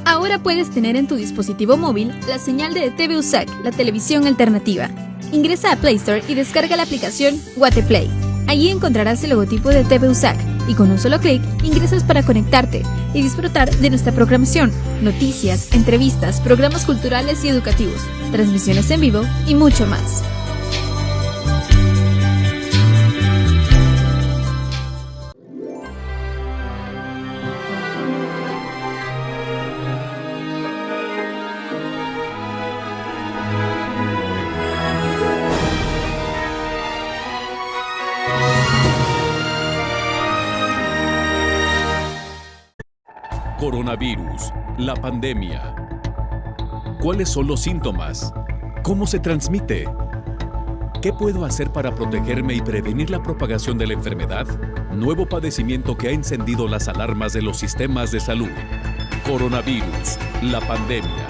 Ahora puedes tener en tu dispositivo móvil la señal de TV USAC, la televisión alternativa. Ingresa a Play Store y descarga la aplicación Guateplay. Allí encontrarás el logotipo de TV USAC y con un solo clic ingresas para conectarte y disfrutar de nuestra programación, noticias, entrevistas, programas culturales y educativos, transmisiones en vivo y mucho más. Coronavirus, la pandemia. ¿Cuáles son los síntomas? ¿Cómo se transmite? ¿Qué puedo hacer para protegerme y prevenir la propagación de la enfermedad? Nuevo padecimiento que ha encendido las alarmas de los sistemas de salud. Coronavirus, la pandemia.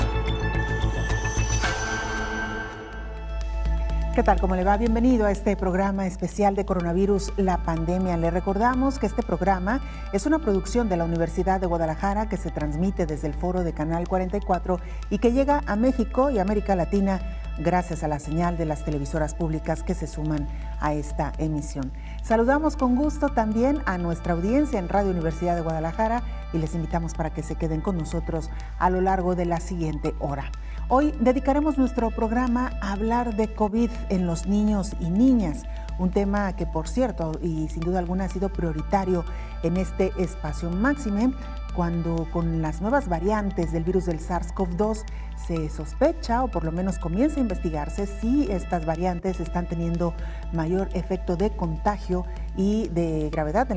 ¿Qué tal? ¿Cómo le va? Bienvenido a este programa especial de Coronavirus, la pandemia. Le recordamos que este programa es una producción de la Universidad de Guadalajara que se transmite desde el foro de Canal 44 y que llega a México y América Latina gracias a la señal de las televisoras públicas que se suman a esta emisión. Saludamos con gusto también a nuestra audiencia en Radio Universidad de Guadalajara y les invitamos para que se queden con nosotros a lo largo de la siguiente hora. Hoy dedicaremos nuestro programa a hablar de COVID en los niños y niñas, un tema que, por cierto, y sin duda alguna ha sido prioritario en este espacio máxime, cuando con las nuevas variantes del virus del SARS-CoV-2 se sospecha, o por lo menos comienza a investigarse, si estas variantes están teniendo mayor efecto de contagio y de gravedad de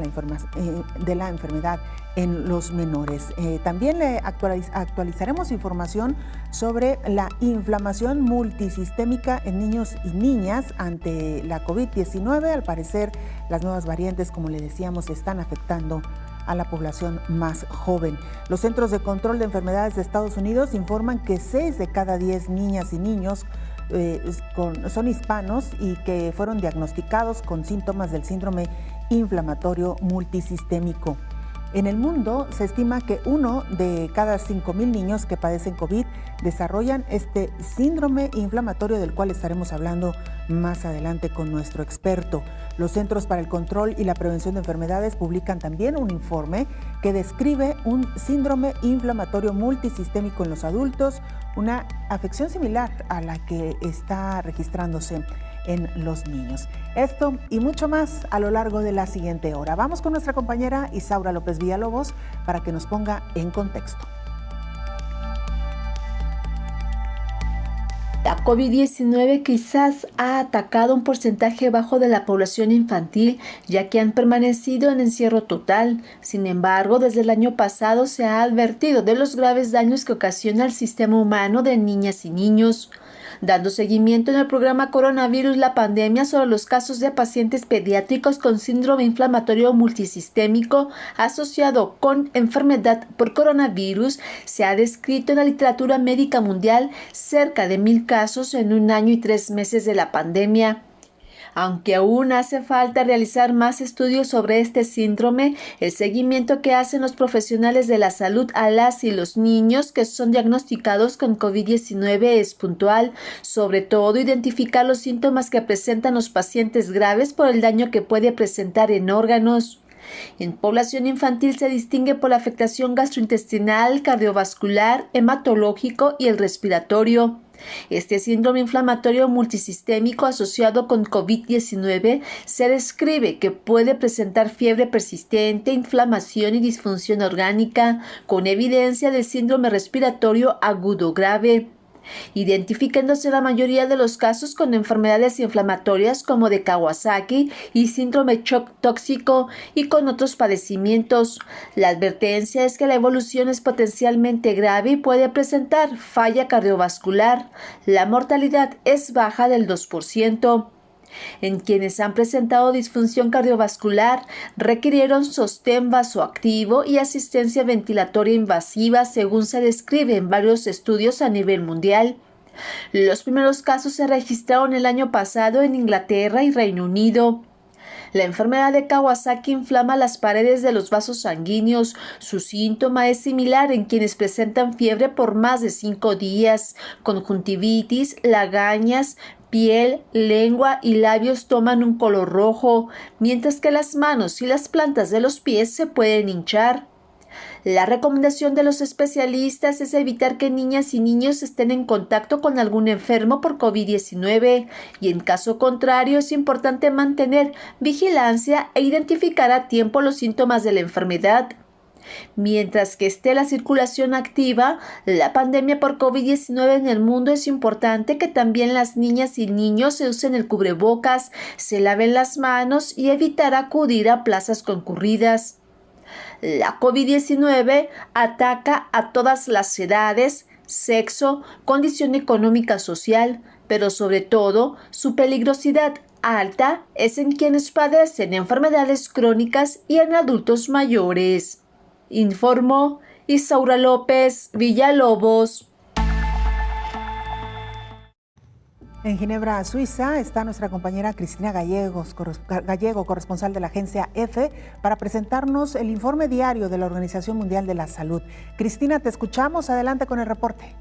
la enfermedad en los menores. También le actualizaremos información sobre la inflamación multisistémica en niños y niñas ante la COVID-19. Al parecer, las nuevas variantes, como le decíamos, están afectando a la población más joven. Los Centros de Control de Enfermedades de Estados Unidos informan que 6 de cada 10 niñas y niños son hispanos y que fueron diagnosticados con síntomas del síndrome inflamatorio multisistémico. En el mundo se estima que 1 de cada 5,000 niños que padecen COVID desarrollan este síndrome inflamatorio, del cual estaremos hablando más adelante con nuestro experto. Los Centros para el Control y la Prevención de Enfermedades publican también un informe que describe un síndrome inflamatorio multisistémico en los adultos, una afección similar a la que está registrándose en los niños. Esto y mucho más a lo largo de la siguiente hora. Vamos con nuestra compañera Isaura López Villalobos para que nos ponga en contexto. La COVID-19 quizás ha atacado un porcentaje bajo de la población infantil, ya que han permanecido en encierro total. Sin embargo, desde el año pasado se ha advertido de los graves daños que ocasiona el sistema humano de niñas y niños. Dando seguimiento en el programa Coronavirus, la pandemia, sobre los casos de pacientes pediátricos con síndrome inflamatorio multisistémico asociado con enfermedad por coronavirus, se ha descrito en la literatura médica mundial cerca de 1,000 casos en 1 año y 3 meses de la pandemia. Aunque aún hace falta realizar más estudios sobre este síndrome, el seguimiento que hacen los profesionales de la salud a las y los niños que son diagnosticados con COVID-19 es puntual, sobre todo identificar los síntomas que presentan los pacientes graves por el daño que puede presentar en órganos. En población infantil se distingue por la afectación gastrointestinal, cardiovascular, hematológico y el respiratorio. Este síndrome inflamatorio multisistémico asociado con COVID-19 se describe que puede presentar fiebre persistente, inflamación y disfunción orgánica, con evidencia de síndrome respiratorio agudo grave, identificándose la mayoría de los casos con enfermedades inflamatorias como de Kawasaki y síndrome shock tóxico y con otros padecimientos. La advertencia es que la evolución es potencialmente grave y puede presentar falla cardiovascular. La mortalidad es baja del 2%. En quienes han presentado disfunción cardiovascular, requirieron sostén vasoactivo y asistencia ventilatoria invasiva, según se describe en varios estudios a nivel mundial. Los primeros casos se registraron el año pasado en Inglaterra y Reino Unido. La enfermedad de Kawasaki inflama las paredes de los vasos sanguíneos. Su síntoma es similar en quienes presentan fiebre por más de 5 días. Conjuntivitis, lagañas, piel, lengua y labios toman un color rojo, mientras que las manos y las plantas de los pies se pueden hinchar. La recomendación de los especialistas es evitar que niñas y niños estén en contacto con algún enfermo por COVID-19 y en caso contrario es importante mantener vigilancia e identificar a tiempo los síntomas de la enfermedad. Mientras que esté la circulación activa, la pandemia por COVID-19 en el mundo, es importante que también las niñas y niños se usen el cubrebocas, se laven las manos y evitar acudir a plazas concurridas. La COVID-19 ataca a todas las edades, sexo, condición económica social, pero sobre todo su peligrosidad alta es en quienes padecen enfermedades crónicas y en adultos mayores. Informó Isaura López Villalobos. En Ginebra, Suiza, está nuestra compañera Cristina Gallego, corresponsal de la agencia EFE, para presentarnos el informe diario de la Organización Mundial de la Salud. Cristina, te escuchamos. Adelante con el reporte.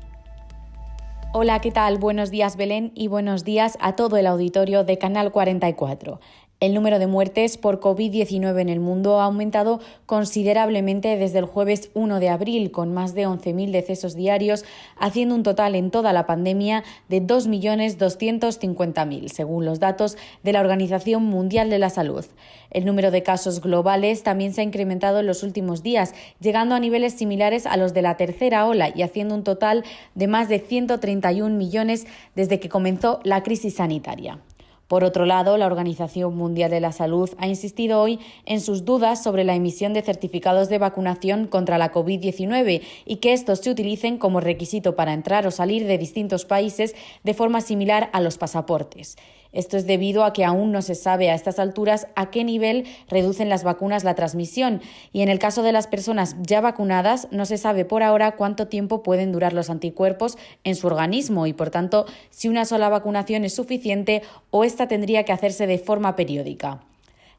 Hola, ¿qué tal? Buenos días, Belén, y buenos días a todo el auditorio de Canal 44. El número de muertes por COVID-19 en el mundo ha aumentado considerablemente desde el jueves 1 de abril, con más de 11.000 decesos diarios, haciendo un total en toda la pandemia de 2.250.000, según los datos de la Organización Mundial de la Salud. El número de casos globales también se ha incrementado en los últimos días, llegando a niveles similares a los de la tercera ola y haciendo un total de más de 131 millones desde que comenzó la crisis sanitaria. Por otro lado, la Organización Mundial de la Salud ha insistido hoy en sus dudas sobre la emisión de certificados de vacunación contra la COVID-19 y que estos se utilicen como requisito para entrar o salir de distintos países de forma similar a los pasaportes. Esto es debido a que aún no se sabe a estas alturas a qué nivel reducen las vacunas la transmisión y en el caso de las personas ya vacunadas no se sabe por ahora cuánto tiempo pueden durar los anticuerpos en su organismo y, por tanto, si una sola vacunación es suficiente o esta tendría que hacerse de forma periódica.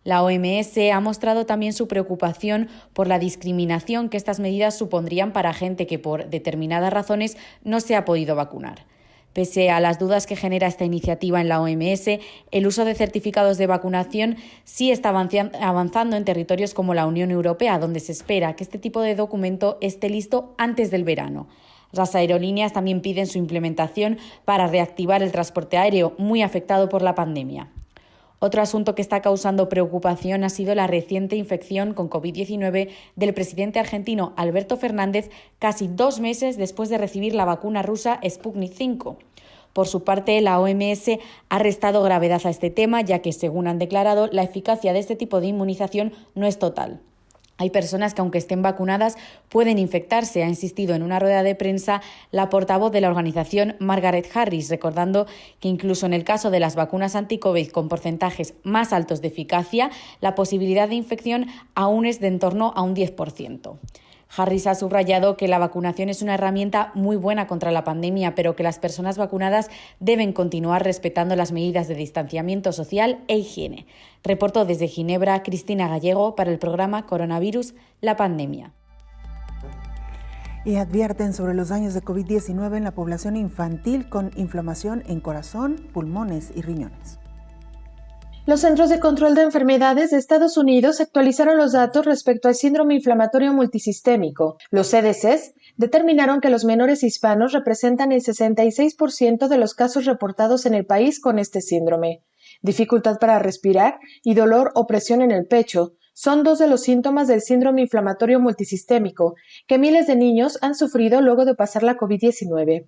La OMS ha mostrado también su preocupación por la discriminación que estas medidas supondrían para gente que por determinadas razones no se ha podido vacunar. Pese a las dudas que genera esta iniciativa en la OMS, el uso de certificados de vacunación sí está avanzando en territorios como la Unión Europea, donde se espera que este tipo de documento esté listo antes del verano. Las aerolíneas también piden su implementación para reactivar el transporte aéreo, muy afectado por la pandemia. Otro asunto que está causando preocupación ha sido la reciente infección con COVID-19 del presidente argentino Alberto Fernández, casi 2 meses después de recibir la vacuna rusa Sputnik V. Por su parte, la OMS ha restado gravedad a este tema, ya que, según han declarado, la eficacia de este tipo de inmunización no es total. Hay personas que, aunque estén vacunadas, pueden infectarse, ha insistido en una rueda de prensa la portavoz de la organización, Margaret Harris, recordando que incluso en el caso de las vacunas anti-COVID con porcentajes más altos de eficacia, la posibilidad de infección aún es de en torno a un 10%. Harris ha subrayado que la vacunación es una herramienta muy buena contra la pandemia, pero que las personas vacunadas deben continuar respetando las medidas de distanciamiento social e higiene. Reportó desde Ginebra Cristina Gallego para el programa Coronavirus, la pandemia. Y advierten sobre los daños de COVID-19 en la población infantil con inflamación en corazón, pulmones y riñones. Los Centros de Control de Enfermedades de Estados Unidos actualizaron los datos respecto al síndrome inflamatorio multisistémico. Los CDCs determinaron que los menores hispanos representan el 66% de los casos reportados en el país con este síndrome. Dificultad para respirar y dolor o presión en el pecho son 2 de los síntomas del síndrome inflamatorio multisistémico que miles de niños han sufrido luego de pasar la COVID-19.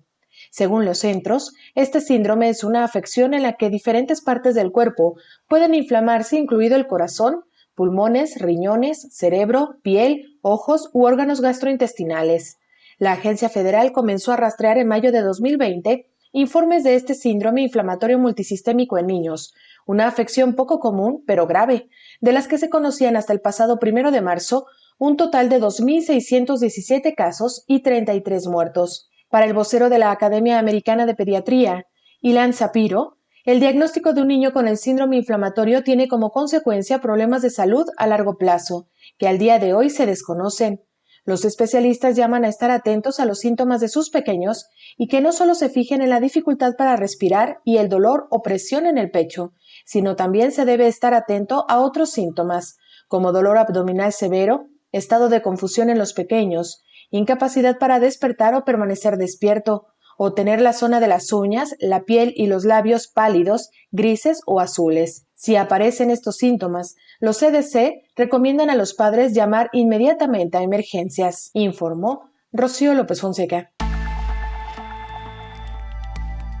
Según los centros, este síndrome es una afección en la que diferentes partes del cuerpo pueden inflamarse, incluido el corazón, pulmones, riñones, cerebro, piel, ojos u órganos gastrointestinales. La agencia federal comenzó a rastrear en mayo de 2020 informes de este síndrome inflamatorio multisistémico en niños, una afección poco común pero grave, de las que se conocían hasta el pasado 1 de marzo un total de 2.617 casos y 33 muertos. Para el vocero de la Academia Americana de Pediatría, Ilan Sapiro, El diagnóstico de un niño con el síndrome inflamatorio tiene como consecuencia problemas de salud a largo plazo, que al día de hoy se desconocen. Los especialistas llaman a estar atentos a los síntomas de sus pequeños y que no solo se fijen en la dificultad para respirar y el dolor o presión en el pecho, sino también se debe estar atento a otros síntomas, como dolor abdominal severo, estado de confusión en los pequeños, incapacidad para despertar o permanecer despierto, o tener la zona de las uñas, la piel y los labios pálidos, grises o azules. Si aparecen estos síntomas, los CDC recomiendan a los padres llamar inmediatamente a emergencias, informó Rocío López Fonseca.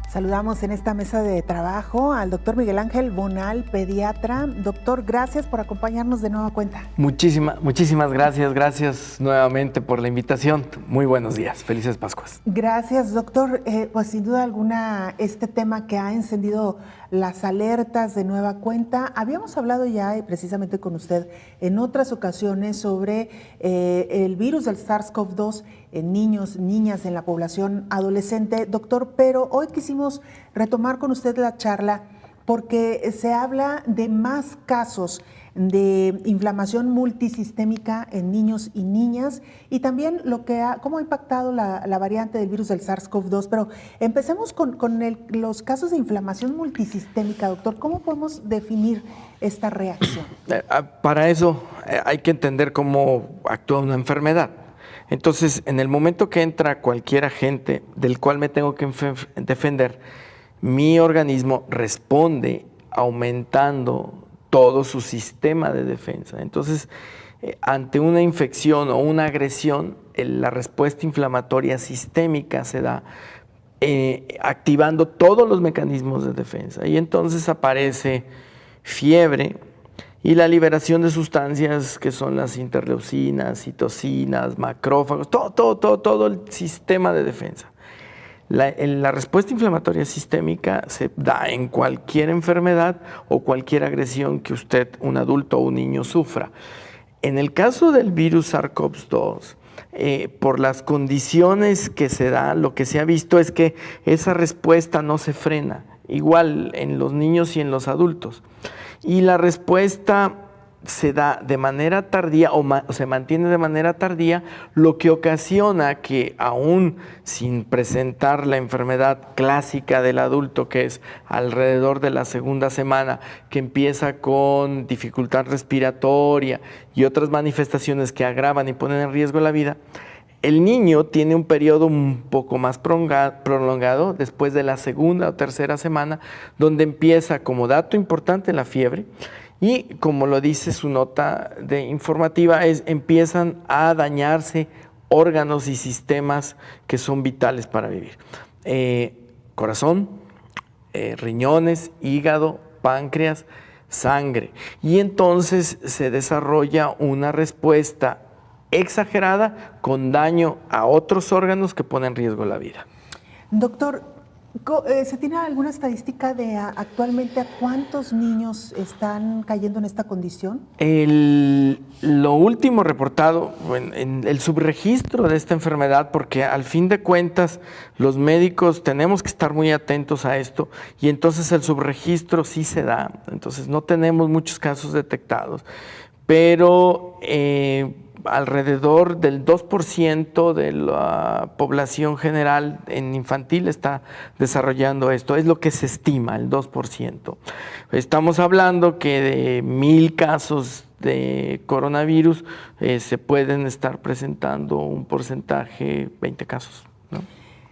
Saludamos en esta mesa de trabajo al doctor Miguel Ángel Bonal, pediatra. Doctor, gracias por acompañarnos de nueva cuenta. Muchísimas gracias nuevamente por la invitación. Muy buenos días, felices Pascuas. Gracias, doctor. Pues sin duda alguna este tema que ha encendido las alertas de nueva cuenta. Habíamos hablado ya precisamente con usted en otras ocasiones sobre el virus del SARS-CoV-2 en niños, niñas, en la población adolescente, doctor, pero hoy quisimos retomar con usted la charla porque se habla de más casos de inflamación multisistémica en niños y niñas y también cómo ha impactado la variante del virus del SARS-CoV-2. Pero empecemos con los casos de inflamación multisistémica, doctor. ¿Cómo podemos definir esta reacción? Para eso hay que entender cómo actúa una enfermedad. Entonces, en el momento que entra cualquier agente del cual me tengo que defender, mi organismo responde aumentando todo su sistema de defensa. Entonces, ante una infección o una agresión, la respuesta inflamatoria sistémica se da activando todos los mecanismos de defensa. Y entonces aparece fiebre, y la liberación de sustancias que son las interleucinas, citocinas, macrófagos, todo el sistema de defensa. La respuesta inflamatoria sistémica se da en cualquier enfermedad o cualquier agresión que usted, un adulto o un niño, sufra. En el caso del virus SARS-CoV-2, por las condiciones que se dan, lo que se ha visto es que esa respuesta no se frena, igual en los niños y en los adultos. Y la respuesta se da de manera tardía o se mantiene de manera tardía, lo que ocasiona que aún sin presentar la enfermedad clásica del adulto, que es alrededor de la segunda semana, que empieza con dificultad respiratoria y otras manifestaciones que agravan y ponen en riesgo la vida, el niño tiene un periodo un poco más prolongado después de la segunda o tercera semana, donde empieza como dato importante la fiebre y, como lo dice su nota informativa, empiezan a dañarse órganos y sistemas que son vitales para vivir. Corazón, riñones, hígado, páncreas, sangre. Y entonces se desarrolla una respuesta exagerada con daño a otros órganos que ponen en riesgo la vida. Doctor, ¿se tiene alguna estadística de actualmente a cuántos niños están cayendo en esta condición? Lo último reportado en el subregistro de esta enfermedad, porque al fin de cuentas los médicos tenemos que estar muy atentos a esto y entonces el subregistro sí se da, entonces no tenemos muchos casos detectados, pero alrededor del 2% de la población general en infantil está desarrollando esto, es lo que se estima, el 2%. Estamos hablando que de 1,000 casos de coronavirus se pueden estar presentando un porcentaje, 20 casos, ¿no?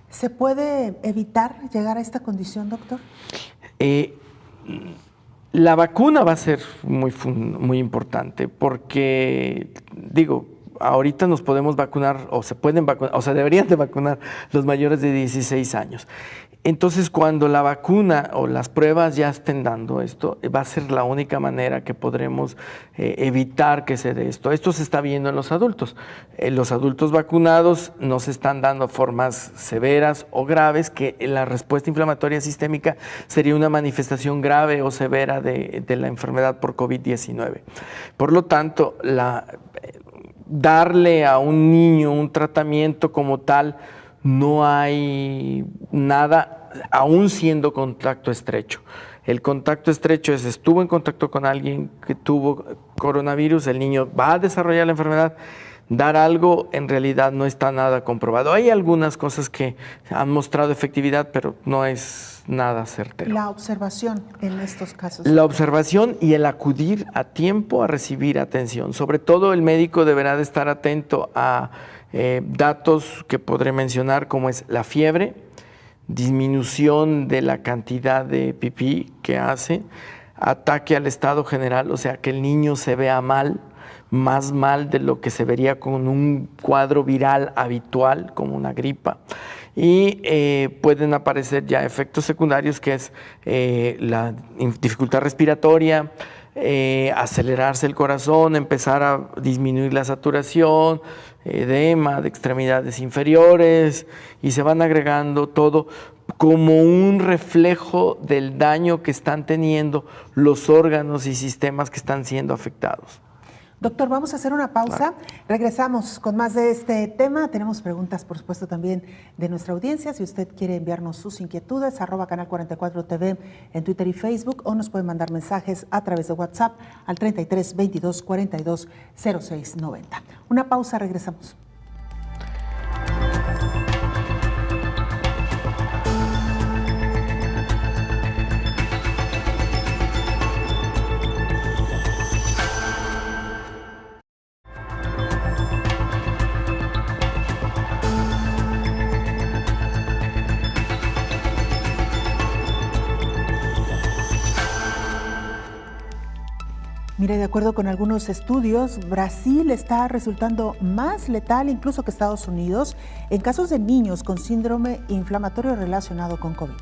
¿Se puede evitar llegar a esta condición, doctor? La vacuna va a ser muy importante porque, ahorita nos podemos vacunar o se pueden vacunar, o se deberían de vacunar los mayores de 16 años. Entonces, cuando la vacuna o las pruebas ya estén dando esto, va a ser la única manera que podremos evitar que se dé esto. Esto se está viendo en los adultos. Los adultos vacunados no se están dando formas severas o graves, que la respuesta inflamatoria sistémica sería una manifestación grave o severa de la enfermedad por COVID-19. Por lo tanto, darle a un niño un tratamiento como tal, no hay nada aún siendo contacto estrecho. El contacto estrecho estuvo en contacto con alguien que tuvo coronavirus, el niño va a desarrollar la enfermedad. Dar algo en realidad no está nada comprobado. Hay algunas cosas que han mostrado efectividad, pero no es nada certero. La observación en estos casos. La observación y el acudir a tiempo a recibir atención. Sobre todo el médico deberá de estar atento a datos que podré mencionar, como es la fiebre, disminución de la cantidad de pipí que hace, ataque al estado general, o sea, que el niño se vea mal, más mal de lo que se vería con un cuadro viral habitual, como una gripa. Y pueden aparecer ya efectos secundarios, que es la dificultad respiratoria, acelerarse el corazón, empezar a disminuir la saturación, edema de extremidades inferiores, y se van agregando todo como un reflejo del daño que están teniendo los órganos y sistemas que están siendo afectados. Doctor, vamos a hacer una pausa. Regresamos con más de este tema. Tenemos preguntas, por supuesto, también de nuestra audiencia. Si usted quiere enviarnos sus inquietudes, @Canal 44 TV en Twitter y Facebook, o nos puede mandar mensajes a través de WhatsApp al 33 22 42 06 90. Una pausa, regresamos. Mire, de acuerdo con algunos estudios, Brasil está resultando más letal incluso que Estados Unidos en casos de niños con síndrome inflamatorio relacionado con COVID.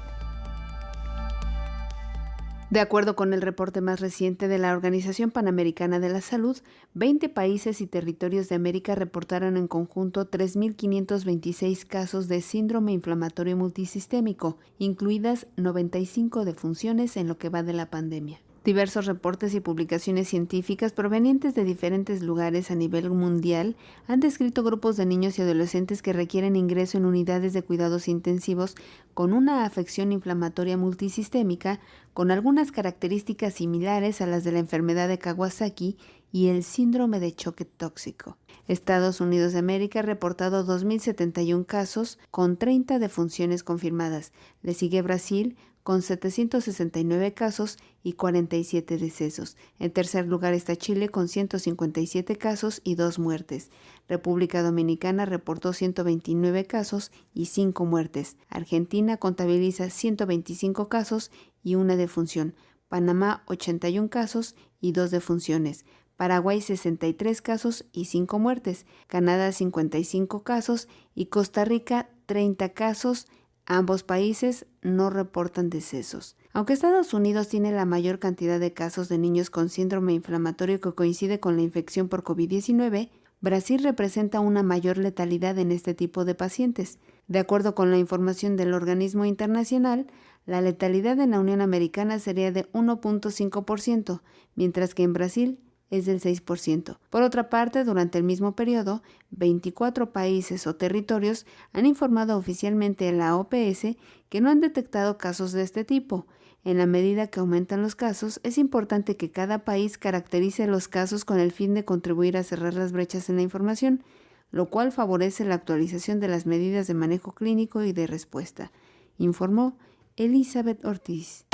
De acuerdo con el reporte más reciente de la Organización Panamericana de la Salud, 20 países y territorios de América reportaron en conjunto 3.526 casos de síndrome inflamatorio multisistémico, incluidas 95 defunciones en lo que va de la pandemia. Diversos reportes y publicaciones científicas provenientes de diferentes lugares a nivel mundial han descrito grupos de niños y adolescentes que requieren ingreso en unidades de cuidados intensivos con una afección inflamatoria multisistémica con algunas características similares a las de la enfermedad de Kawasaki y el síndrome de choque tóxico. Estados Unidos de América ha reportado 2.071 casos con 30 defunciones confirmadas. Le sigue Brasil con 769 casos y 47 decesos. En tercer lugar está Chile con 157 casos y 2 muertes. República Dominicana reportó 129 casos y 5 muertes. Argentina contabiliza 125 casos y 1 defunción. Panamá 81 casos y 2 defunciones. Paraguay 63 casos y 5 muertes. Canadá 55 casos y Costa Rica 30 casos. Ambos países no reportan decesos. Aunque Estados Unidos tiene la mayor cantidad de casos de niños con síndrome inflamatorio que coincide con la infección por COVID-19, Brasil representa una mayor letalidad en este tipo de pacientes. De acuerdo con la información del organismo internacional, la letalidad en la Unión Americana sería de 1.5%, mientras que en Brasil es del 6%. Por otra parte, durante el mismo periodo, 24 países o territorios han informado oficialmente a la OPS que no han detectado casos de este tipo. En la medida que aumentan los casos, es importante que cada país caracterice los casos con el fin de contribuir a cerrar las brechas en la información, lo cual favorece la actualización de las medidas de manejo clínico y de respuesta, informó Elizabeth Ortiz.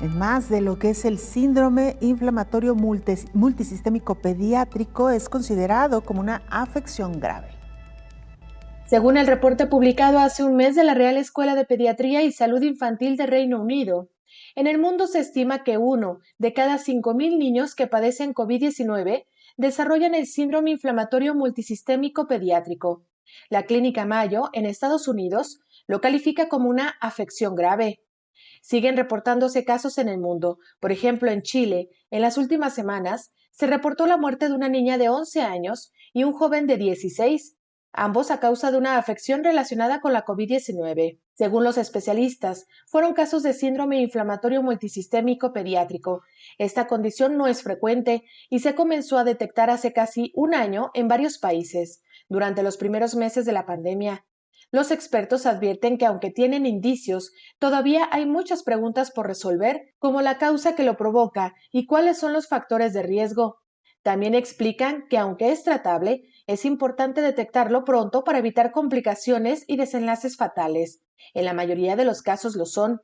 En más de lo que es el síndrome inflamatorio multisistémico pediátrico, es considerado como una afección grave. Según el reporte publicado hace un mes de la Real Escuela de Pediatría y Salud Infantil de Reino Unido, en el mundo se estima que 1 de cada 5.000 niños que padecen COVID-19 desarrollan el síndrome inflamatorio multisistémico pediátrico. La Clínica Mayo, en Estados Unidos, lo califica como una afección grave. Siguen reportándose casos en el mundo. Por ejemplo, en Chile, en las últimas semanas, se reportó la muerte de una niña de 11 años y un joven de 16, ambos a causa de una afección relacionada con la COVID-19. Según los especialistas, fueron casos de síndrome inflamatorio multisistémico pediátrico. Esta condición no es frecuente y se comenzó a detectar hace casi un año en varios países, durante los primeros meses de la pandemia. Los expertos advierten que aunque tienen indicios, todavía hay muchas preguntas por resolver, como la causa que lo provoca y cuáles son los factores de riesgo. También explican que aunque es tratable, es importante detectarlo pronto para evitar complicaciones y desenlaces fatales. En la mayoría de los casos lo son.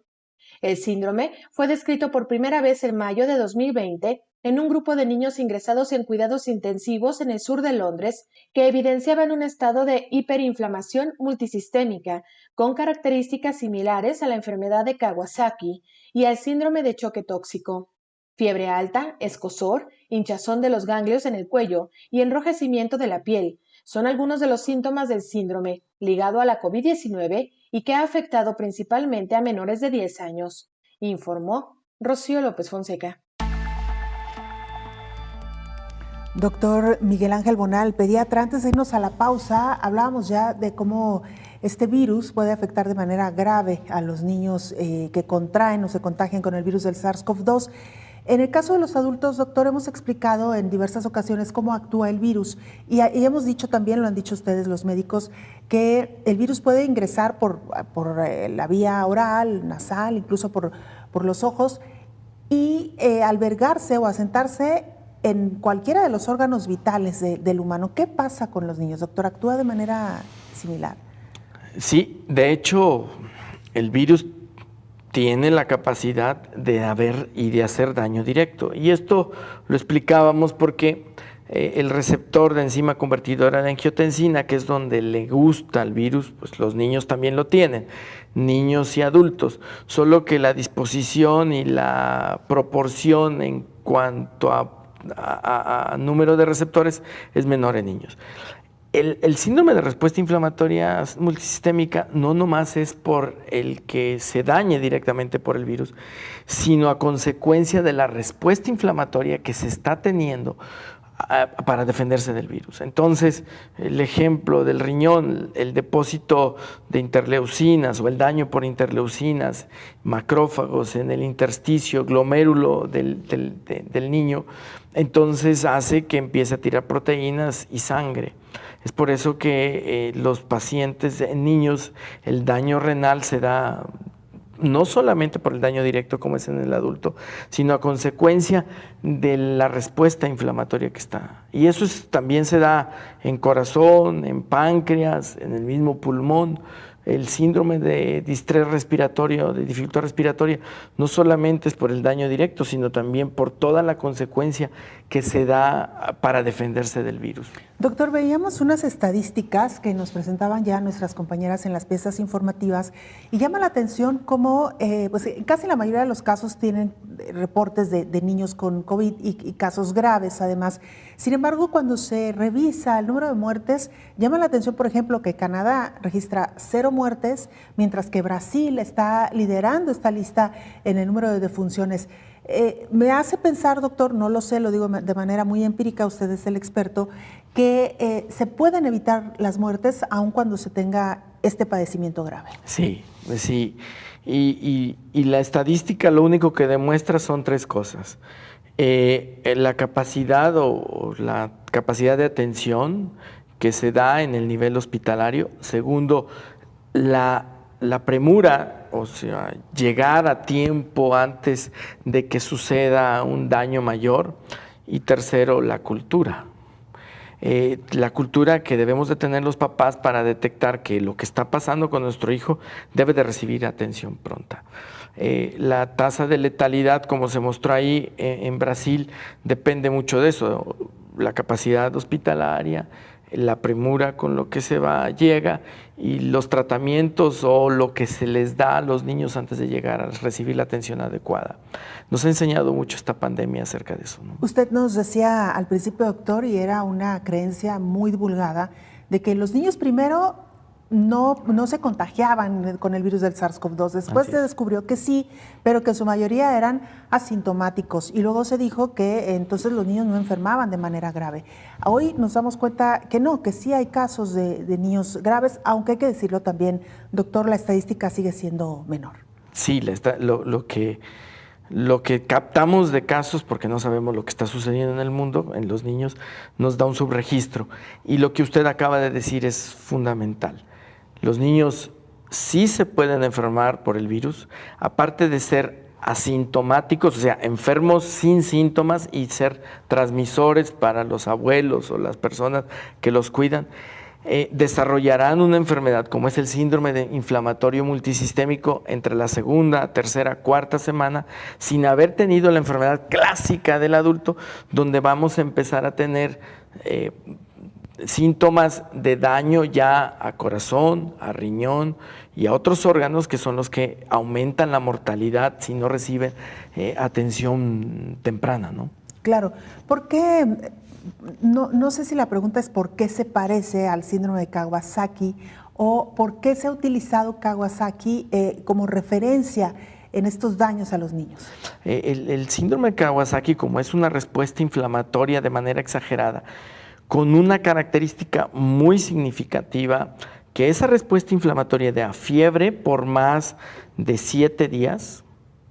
El síndrome fue descrito por primera vez en mayo de 2020 en un grupo de niños ingresados en cuidados intensivos en el sur de Londres que evidenciaban un estado de hiperinflamación multisistémica con características similares a la enfermedad de Kawasaki y al síndrome de choque tóxico. Fiebre alta, escozor, hinchazón de los ganglios en el cuello y enrojecimiento de la piel son algunos de los síntomas del síndrome ligado a la COVID-19 y que ha afectado principalmente a menores de 10 años, informó Rocío López Fonseca. Doctor Miguel Ángel Bonal, pediatra, antes de irnos a la pausa, hablábamos ya de cómo este virus puede afectar de manera grave a los niños que contraen o se contagian con el virus del SARS-CoV-2. En el caso de los adultos, doctor, hemos explicado en diversas ocasiones cómo actúa el virus y hemos dicho también, lo han dicho ustedes los médicos, que el virus puede ingresar por la vía oral, nasal, incluso por los ojos y albergarse o asentarse en cualquiera de los órganos vitales del humano. ¿Qué pasa con los niños, doctor? ¿Actúa de manera similar? Sí, de hecho, el virus tiene la capacidad de hacer daño directo. Y esto lo explicábamos porque el receptor de enzima convertidora de angiotensina, que es donde le gusta al virus, pues los niños también lo tienen, niños y adultos, solo que la disposición y la proporción en cuanto a número de receptores es menor en niños. El síndrome de respuesta inflamatoria multisistémica no nomás es por el que se dañe directamente por el virus, sino a consecuencia de la respuesta inflamatoria que se está teniendo para defenderse del virus. Entonces, el ejemplo del riñón, el depósito de interleucinas o el daño por interleucinas, macrófagos en el intersticio, glomérulo del niño, entonces hace que empiece a tirar proteínas y sangre. Es por eso que los pacientes en niños, el daño renal se da no solamente por el daño directo como es en el adulto, sino a consecuencia de la respuesta inflamatoria que está. Y eso también se da en corazón, en páncreas, en el mismo pulmón. El síndrome de distrés respiratorio, de dificultad respiratoria, no solamente es por el daño directo, sino también por toda la consecuencia que se da para defenderse del virus. Doctor, veíamos unas estadísticas que nos presentaban ya nuestras compañeras en las piezas informativas y llama la atención cómo pues casi la mayoría de los casos tienen reportes de niños con COVID y casos graves además. Sin embargo, cuando se revisa el número de muertes, llama la atención, por ejemplo, que Canadá registra 0 muertes, mientras que Brasil está liderando esta lista en el número de defunciones. Me hace pensar, doctor, no lo sé, lo digo de manera muy empírica, usted es el experto, que se pueden evitar las muertes aun cuando se tenga este padecimiento grave. Sí, sí. Y la estadística lo único que demuestra son 3 cosas. La capacidad o la capacidad de atención que se da en el nivel hospitalario. Segundo, la premura, o sea, llegar a tiempo antes de que suceda un daño mayor. Y tercero, la cultura. La cultura que debemos de tener los papás para detectar que lo que está pasando con nuestro hijo debe de recibir atención pronta. La tasa de letalidad, como se mostró ahí en Brasil, depende mucho de eso, la capacidad hospitalaria, la premura con lo que llega y los tratamientos o lo que se les da a los niños antes de llegar a recibir la atención adecuada. Nos ha enseñado mucho esta pandemia acerca de eso, ¿no? Usted nos decía al principio, doctor, y era una creencia muy divulgada, de que los niños primero no se contagiaban con el virus del SARS-CoV-2. Después se descubrió que sí, pero que su mayoría eran asintomáticos. Y luego se dijo que entonces los niños no enfermaban de manera grave. Hoy nos damos cuenta que no, que sí hay casos de niños graves, aunque hay que decirlo también, doctor, la estadística sigue siendo menor. Sí, lo que captamos de casos, porque no sabemos lo que está sucediendo en el mundo, en los niños, nos da un subregistro. Y lo que usted acaba de decir es fundamental. Los niños sí se pueden enfermar por el virus, aparte de ser asintomáticos, o sea, enfermos sin síntomas y ser transmisores para los abuelos o las personas que los cuidan. Desarrollarán una enfermedad como es el síndrome inflamatorio multisistémico entre la segunda, tercera, cuarta semana, sin haber tenido la enfermedad clásica del adulto, donde vamos a empezar a tener síntomas de daño ya a corazón, a riñón y a otros órganos que son los que aumentan la mortalidad si no reciben atención temprana, ¿no? Claro, ¿por qué? No sé si la pregunta es por qué se parece al síndrome de Kawasaki o por qué se ha utilizado Kawasaki como referencia en estos daños a los niños. El síndrome de Kawasaki, como es una respuesta inflamatoria de manera exagerada, con una característica muy significativa, que esa respuesta inflamatoria da fiebre por más de 7 días,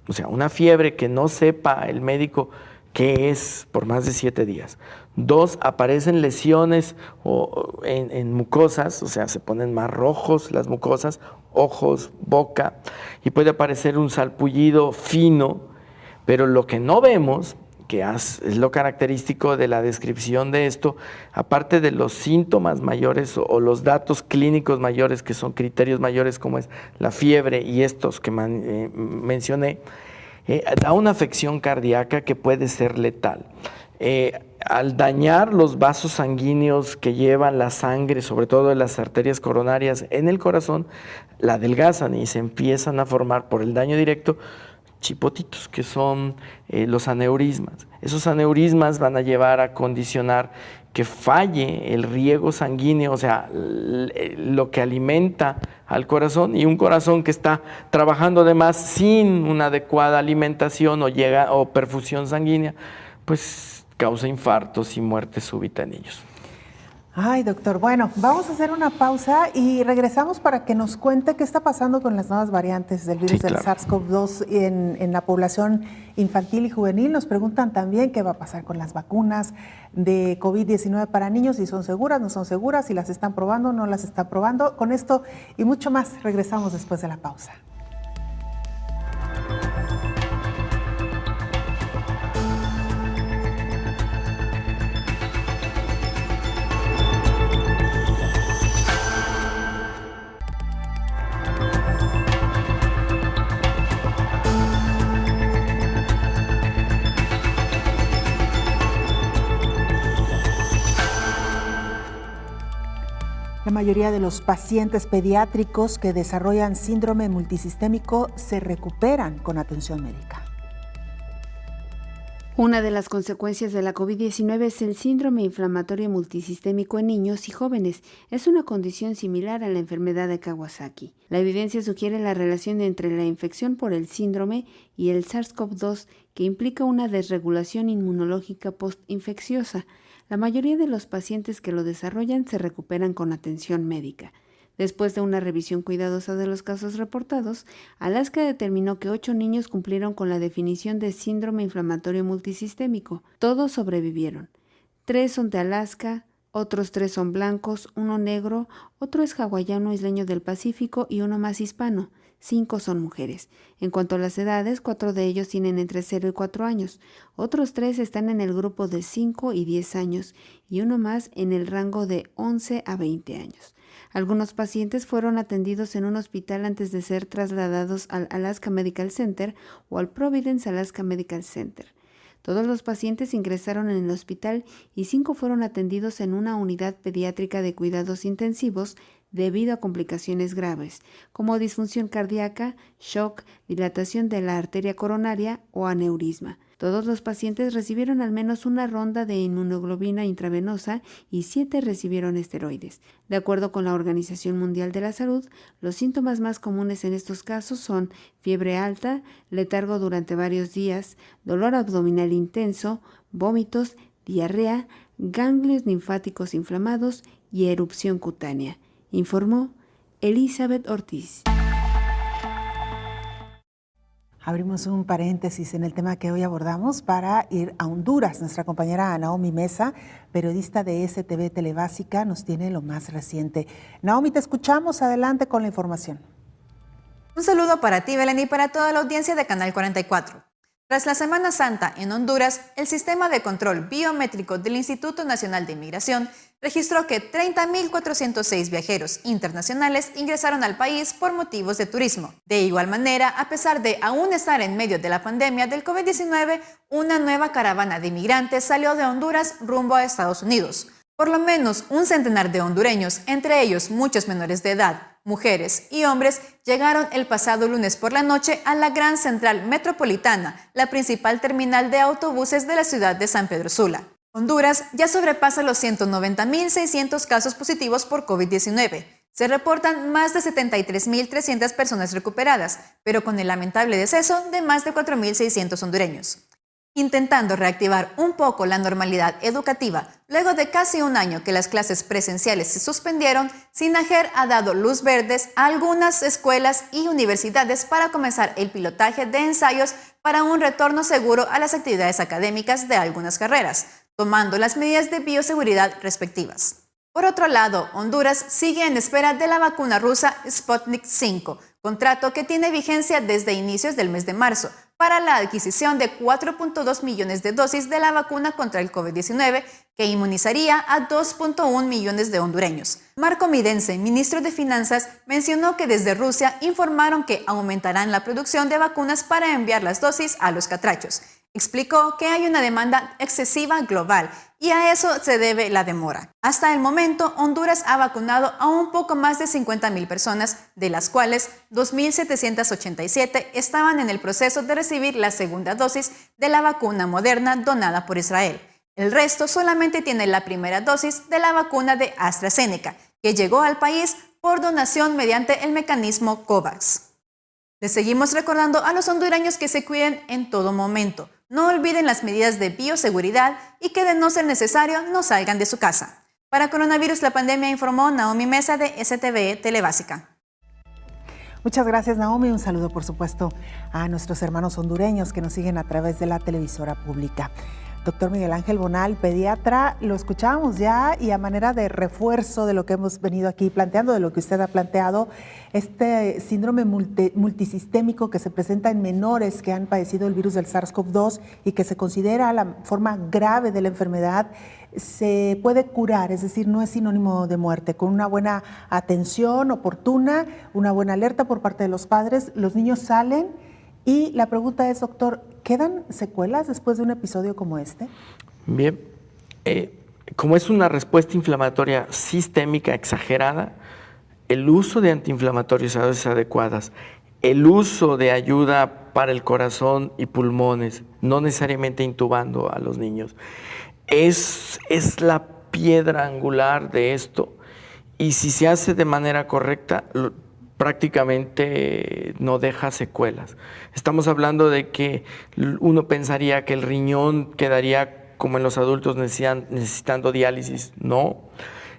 o sea, una fiebre que no sepa el médico qué es por más de 7 días. 2, aparecen lesiones en mucosas, o sea, se ponen más rojos las mucosas, ojos, boca, y puede aparecer un salpullido fino, pero lo que no vemos, que es lo característico de la descripción de esto, aparte de los síntomas mayores o los datos clínicos mayores, que son criterios mayores como es la fiebre y estos que mencioné, da una afección cardíaca que puede ser letal. Al dañar los vasos sanguíneos que llevan la sangre, sobre todo en las arterias coronarias en el corazón, la adelgazan y se empiezan a formar por el daño directo chipotitos, que son los aneurismas. Esos aneurismas van a llevar a condicionar que falle el riego sanguíneo, o sea, lo que alimenta al corazón, y un corazón que está trabajando de más sin una adecuada alimentación o perfusión sanguínea, pues causa infartos y muerte súbita en niños. Ay, doctor, bueno, vamos a hacer una pausa y regresamos para que nos cuente qué está pasando con las nuevas variantes del virus del SARS-CoV-2 en la población infantil y juvenil. Nos preguntan también qué va a pasar con las vacunas de COVID-19 para niños, si son seguras, no son seguras, si las están probando, no las están probando. Con esto y mucho más, regresamos después de la pausa. La mayoría de los pacientes pediátricos que desarrollan síndrome multisistémico se recuperan con atención médica. Una de las consecuencias de la COVID-19 es el síndrome inflamatorio multisistémico en niños y jóvenes. Es una condición similar a la enfermedad de Kawasaki. La evidencia sugiere la relación entre la infección por el síndrome y el SARS-CoV-2, que implica una desregulación inmunológica postinfecciosa. La mayoría de los pacientes que lo desarrollan se recuperan con atención médica. Después de una revisión cuidadosa de los casos reportados, Alaska determinó que 8 niños cumplieron con la definición de síndrome inflamatorio multisistémico. Todos sobrevivieron. 3 son de Alaska, otros 3 son blancos, 1 negro, otro es hawaiano isleño del Pacífico y 1 más hispano. 5 son mujeres. En cuanto a las edades, 4 de ellos tienen entre 0 y 4 años. Otros 3 están en el grupo de 5 y 10 años y 1 más en el rango de 11 a 20 años. Algunos pacientes fueron atendidos en un hospital antes de ser trasladados al Alaska Medical Center o al Providence Alaska Medical Center. Todos los pacientes ingresaron en el hospital y 5 fueron atendidos en una unidad pediátrica de cuidados intensivos debido a complicaciones graves, como disfunción cardíaca, shock, dilatación de la arteria coronaria o aneurisma. Todos los pacientes recibieron al menos una ronda de inmunoglobulina intravenosa y 7 recibieron esteroides. De acuerdo con la Organización Mundial de la Salud, los síntomas más comunes en estos casos son fiebre alta, letargo durante varios días, dolor abdominal intenso, vómitos, diarrea, ganglios linfáticos inflamados y erupción cutánea, informó Elizabeth Ortiz. Abrimos un paréntesis en el tema que hoy abordamos para ir a Honduras. Nuestra compañera Naomi Mesa, periodista de STV Telebásica, nos tiene lo más reciente. Naomi, te escuchamos. Adelante con la información. Un saludo para ti, Belén, y para toda la audiencia de Canal 44. Tras la Semana Santa en Honduras, el sistema de control biométrico del Instituto Nacional de Inmigración registró que 30.406 viajeros internacionales ingresaron al país por motivos de turismo. De igual manera, a pesar de aún estar en medio de la pandemia del COVID-19, una nueva caravana de inmigrantes salió de Honduras rumbo a Estados Unidos. Por lo menos un centenar de hondureños, entre ellos muchos menores de edad, mujeres y hombres, llegaron el pasado lunes por la noche a la Gran Central Metropolitana, la principal terminal de autobuses de la ciudad de San Pedro Sula. Honduras ya sobrepasa los 190.600 casos positivos por COVID-19. Se reportan más de 73.300 personas recuperadas, pero con el lamentable deceso de más de 4.600 hondureños. Intentando reactivar un poco la normalidad educativa, luego de casi un año que las clases presenciales se suspendieron, SINAGER ha dado luz verdes a algunas escuelas y universidades para comenzar el pilotaje de ensayos para un retorno seguro a las actividades académicas de algunas carreras, tomando las medidas de bioseguridad respectivas. Por otro lado, Honduras sigue en espera de la vacuna rusa Sputnik V, contrato que tiene vigencia desde inicios del mes de marzo, para la adquisición de 4.2 millones de dosis de la vacuna contra el COVID-19, que inmunizaría a 2.1 millones de hondureños. Marco Midense, ministro de Finanzas, mencionó que desde Rusia informaron que aumentarán la producción de vacunas para enviar las dosis a los catrachos. Explicó que hay una demanda excesiva global y a eso se debe la demora. Hasta el momento, Honduras ha vacunado a un poco más de 50.000 personas, de las cuales 2.787 estaban en el proceso de recibir la segunda dosis de la vacuna Moderna donada por Israel. El resto solamente tiene la primera dosis de la vacuna de AstraZeneca, que llegó al país por donación mediante el mecanismo COVAX. Les seguimos recordando a los hondureños que se cuiden en todo momento. No olviden las medidas de bioseguridad y que de no ser necesario no salgan de su casa. Para Coronavirus la Pandemia, informó Naomi Mesa de STV Telebásica. Muchas gracias, Naomi. Un saludo, por supuesto, a nuestros hermanos hondureños que nos siguen a través de la televisora pública. Doctor Miguel Ángel Bonal, pediatra, lo escuchábamos ya y a manera de refuerzo de lo que hemos venido aquí planteando, de lo que usted ha planteado, este síndrome multisistémico que se presenta en menores que han padecido el virus del SARS-CoV-2 y que se considera la forma grave de la enfermedad, se puede curar, es decir, no es sinónimo de muerte. Con una buena atención oportuna, una buena alerta por parte de los padres, los niños salen. Y la pregunta es, doctor, ¿quedan secuelas después de un episodio como este? Bien, como es una respuesta inflamatoria sistémica exagerada, el uso de antiinflamatorios a dosis adecuadas, el uso de ayuda para el corazón y pulmones, no necesariamente intubando a los niños, es la piedra angular de esto, y si se hace de manera correcta, prácticamente no deja secuelas. Estamos hablando de que uno pensaría que el riñón quedaría como en los adultos necesitando diálisis. No.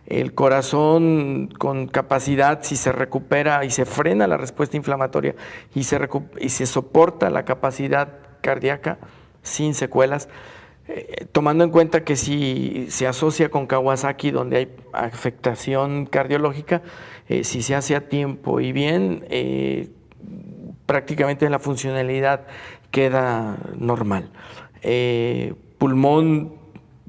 El corazón con capacidad, si se recupera y se frena la respuesta inflamatoria y se soporta la capacidad cardíaca sin secuelas, tomando en cuenta que si se asocia con Kawasaki, donde hay afectación cardiológica, si se hace a tiempo y bien, prácticamente la funcionalidad queda normal. Pulmón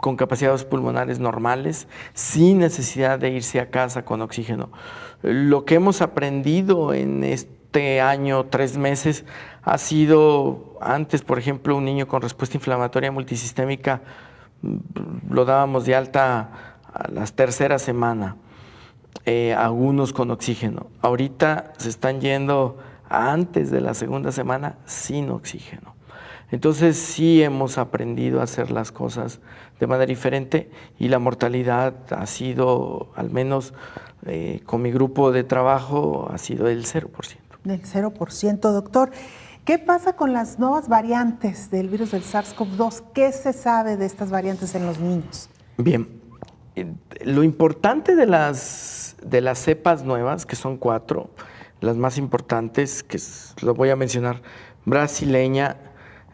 con capacidades pulmonares normales, sin necesidad de irse a casa con oxígeno. Lo que hemos aprendido en este año, 3 meses, ha sido, antes, por ejemplo, un niño con respuesta inflamatoria multisistémica, lo dábamos de alta a la 3ª semana, algunos con oxígeno. Ahorita se están yendo antes de la 2ª semana sin oxígeno. Entonces sí hemos aprendido a hacer las cosas de manera diferente y la mortalidad ha sido, al menos con mi grupo de trabajo, ha sido del 0%. Del 0%, doctor. ¿Qué pasa con las nuevas variantes del virus del SARS-CoV-2? ¿Qué se sabe de estas variantes en los niños? Bien, lo importante de las cepas nuevas, que son 4, las más importantes, que lo voy a mencionar brasileña,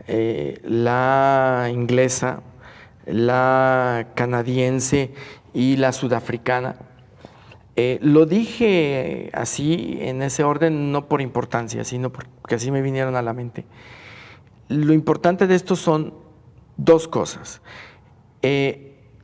la inglesa, la canadiense y la sudafricana. Lo dije así, en ese orden, no por importancia, sino porque así me vinieron a la mente. Lo importante de esto son dos cosas.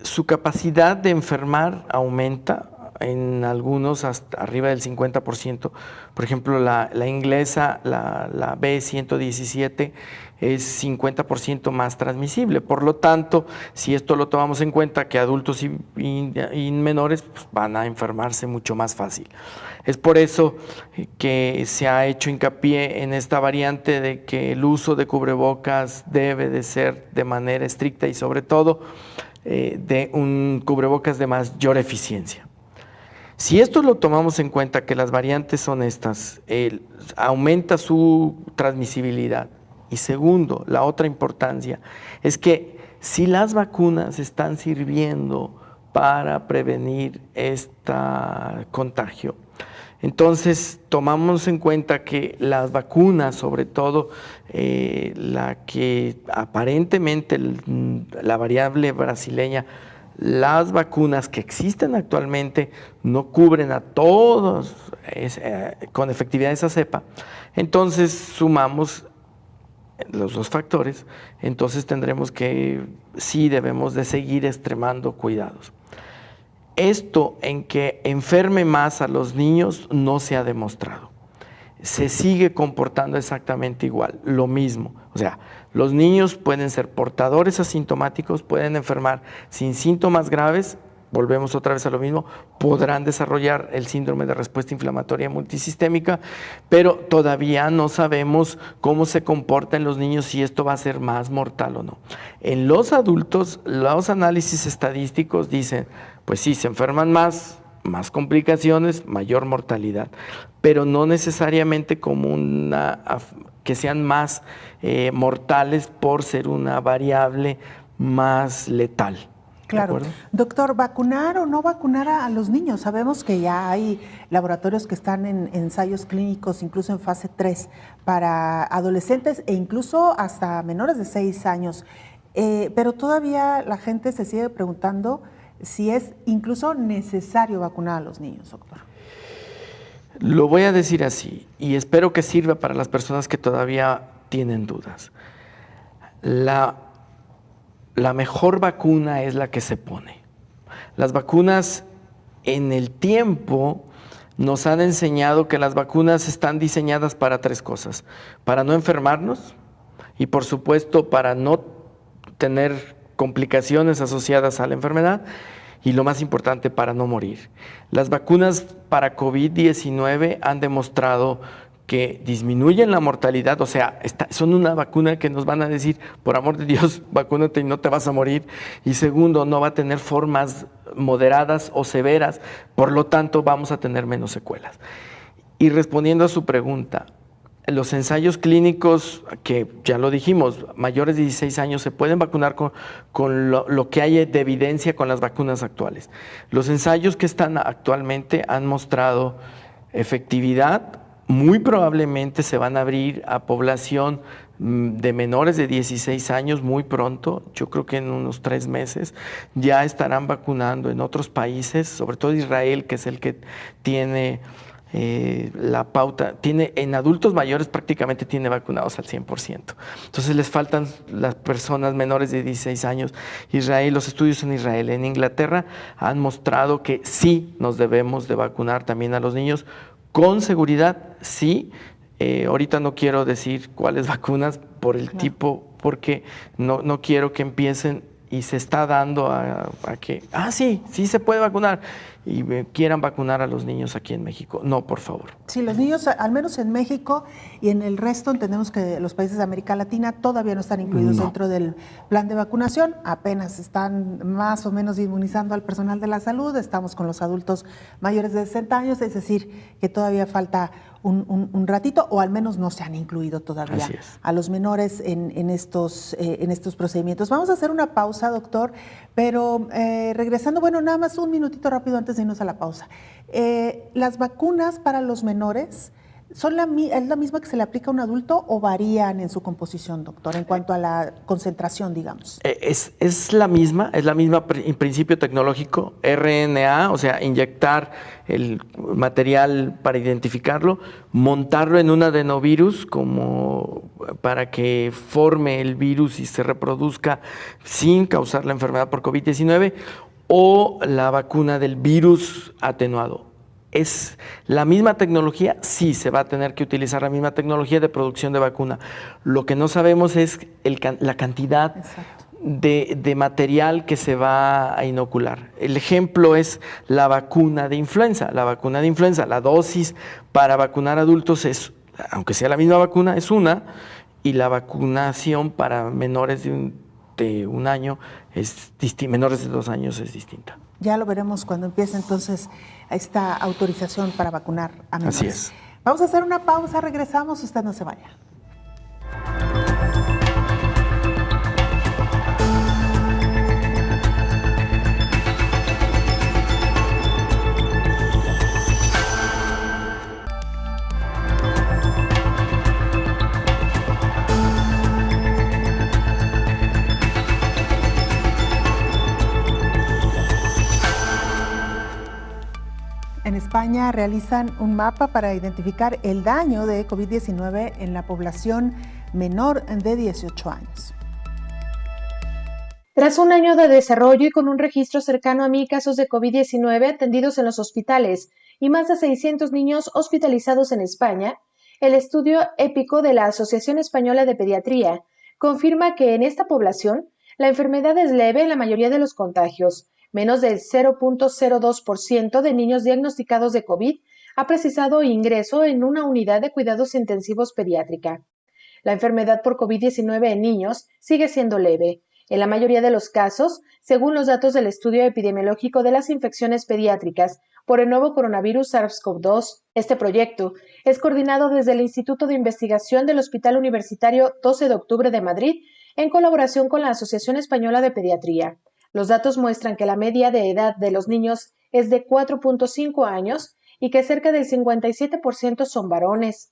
Su capacidad de enfermar aumenta, en algunos hasta arriba del 50%. Por ejemplo, la inglesa, la B117, es 50% más transmisible. Por lo tanto, si esto lo tomamos en cuenta, que adultos y menores pues, van a enfermarse mucho más fácil. Es por eso que se ha hecho hincapié en esta variante de que el uso de cubrebocas debe de ser de manera estricta y sobre todo de un cubrebocas de mayor eficiencia. Si esto lo tomamos en cuenta, que las variantes son estas, aumenta su transmisibilidad. Y segundo, la otra importancia es que si las vacunas están sirviendo para prevenir este contagio, entonces tomamos en cuenta que las vacunas, sobre todo la que aparentemente la variable brasileña, las vacunas que existen actualmente no cubren a todos con efectividad esa cepa. Entonces sumamos los dos factores, entonces tendremos que, sí debemos de seguir extremando cuidados. Esto en que enferme más a los niños no se ha demostrado. Se sigue comportando exactamente igual, lo mismo. O sea, los niños pueden ser portadores asintomáticos, pueden enfermar sin síntomas graves, volvemos otra vez a lo mismo, podrán desarrollar el síndrome de respuesta inflamatoria multisistémica, pero todavía no sabemos cómo se comporta en los niños, si esto va a ser más mortal o no. En los adultos, los análisis estadísticos dicen, pues sí, se enferman más complicaciones, mayor mortalidad, pero no necesariamente como que sean más mortales por ser una variable más letal. Claro. Doctor, ¿vacunar o no vacunar a los niños? Sabemos que ya hay laboratorios que están en ensayos clínicos, incluso en fase 3, para adolescentes e incluso hasta menores de 6 años. Pero todavía la gente se sigue preguntando si es incluso necesario vacunar a los niños, doctor. Lo voy a decir así, y espero que sirva para las personas que todavía tienen dudas. La mejor vacuna es la que se pone. Las vacunas en el tiempo nos han enseñado que las vacunas están diseñadas para 3 cosas: para no enfermarnos y, por supuesto, para no tener complicaciones asociadas a la enfermedad, y lo más importante, para no morir. Las vacunas para COVID-19 han demostrado que disminuyen la mortalidad, o sea, son una vacuna que nos van a decir, por amor de Dios, vacúnate y no te vas a morir. Y segundo, no va a tener formas moderadas o severas, por lo tanto vamos a tener menos secuelas. Y respondiendo a su pregunta, los ensayos clínicos, que ya lo dijimos, mayores de 16 años se pueden vacunar con lo que hay de evidencia con las vacunas actuales. Los ensayos que están actualmente han mostrado efectividad. Muy probablemente se van a abrir a población de menores de 16 años muy pronto. Yo creo que en unos 3 meses ya estarán vacunando en otros países, sobre todo Israel, que es el que tiene la pauta, en adultos mayores prácticamente tiene vacunados al 100%. Entonces les faltan las personas menores de 16 años. Israel, los estudios en Israel, en Inglaterra han mostrado que sí nos debemos de vacunar también a los niños. Con seguridad, sí. Ahorita no quiero decir cuáles vacunas por el tipo, porque no quiero que empiecen, y se está dando a que, sí se puede vacunar, y quieran vacunar a los niños aquí en México. No, por favor. Sí, los niños, al menos en México y en el resto, entendemos que los países de América Latina todavía no están incluidos dentro del plan de vacunación. Apenas están más o menos inmunizando al personal de la salud. Estamos con los adultos mayores de 60 años, es decir, que todavía falta un ratito, o al menos no se han incluido todavía a los menores en estos procedimientos. Vamos a hacer una pausa, doctor, pero regresando, nada más un minutito rápido antes de irnos a la pausa. Las vacunas para los menores ¿Es la misma que se le aplica a un adulto o varían en su composición, doctor, en cuanto a la concentración, digamos? Es la misma en principio tecnológico, RNA, o sea, inyectar el material para identificarlo, montarlo en un adenovirus como para que forme el virus y se reproduzca sin causar la enfermedad por COVID-19, o la vacuna del virus atenuado. ¿Es la misma tecnología? Sí, se va a tener que utilizar la misma tecnología de producción de vacuna. Lo que no sabemos es la cantidad de material que se va a inocular. El ejemplo es la vacuna de influenza. La vacuna de influenza, la dosis para vacunar adultos es, aunque sea la misma vacuna, es una, y la vacunación para menores de un año, menores de 2 años es distinta. Ya lo veremos cuando empiece entonces esta autorización para vacunar a menores. Así es. Vamos a hacer una pausa, regresamos, usted no se vaya. En España realizan un mapa para identificar el daño de COVID-19 en la población menor de 18 años. Tras un año de desarrollo y con un registro cercano a 1,000 casos de COVID-19 atendidos en los hospitales y más de 600 niños hospitalizados en España, el estudio épico de la Asociación Española de Pediatría confirma que en esta población la enfermedad es leve en la mayoría de los contagios. Menos del 0.02% de niños diagnosticados de COVID ha precisado ingreso en una unidad de cuidados intensivos pediátrica. La enfermedad por COVID-19 en niños sigue siendo leve. En la mayoría de los casos, según los datos del estudio epidemiológico de las infecciones pediátricas por el nuevo coronavirus SARS-CoV-2, este proyecto es coordinado desde el Instituto de Investigación del Hospital Universitario 12 de Octubre de Madrid en colaboración con la Asociación Española de Pediatría. Los datos muestran que la media de edad de los niños es de 4.5 años y que cerca del 57% son varones.